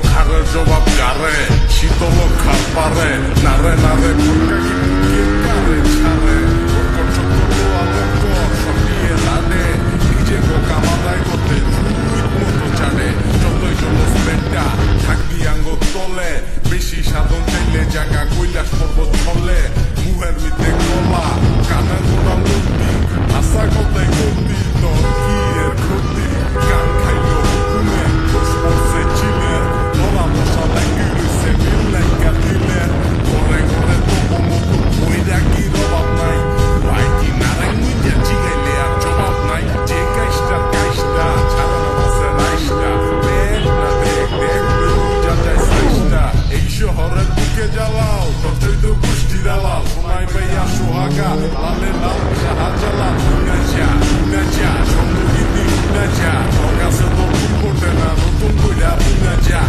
খারের জবাব কারে শীতল খাপ পারে নারে নারে কারে ছাড়ে আতঙ্ক সটিয়ে লাডে নিজে কামাদায় করতে মতো জানে যতই জলস পেটটা থাকবি আঙ্গ তলে বেশি সাধন চাইলে জায়গা কৈলাস পর্বত ছলে মুহের মিতে কলা কানের মোড়া মূর্তি আশা কথাই করতি তোর কি এর ক্ষতি গান খাইলো হুকুমে দোষ পড়ছে চিনের ধরা মশা লাগি রইছে মিল লাইকা দিলের ঘরে ঘরে তবু মুকুট বই ডাকি রবাব নাই বাইকি নারায় মুইয়া জিগাইলে আর জবাব নাই যে কাইস্টার কাইস্টা ছাড়া নামাছে রাইস্টা দেখ না দেখ দেখ যা যায় সাইস্টা এই শহরের বুকে জ্বালাও তোর চৈত গোষ্ঠী দালাল সোনাই পাইয়া সোহাগা লালে লাল শাহজালা উনাজা সঙ্গীতি উনাজা তোর কাছে তো ভুল করতে না নতুন কইরা উনাজা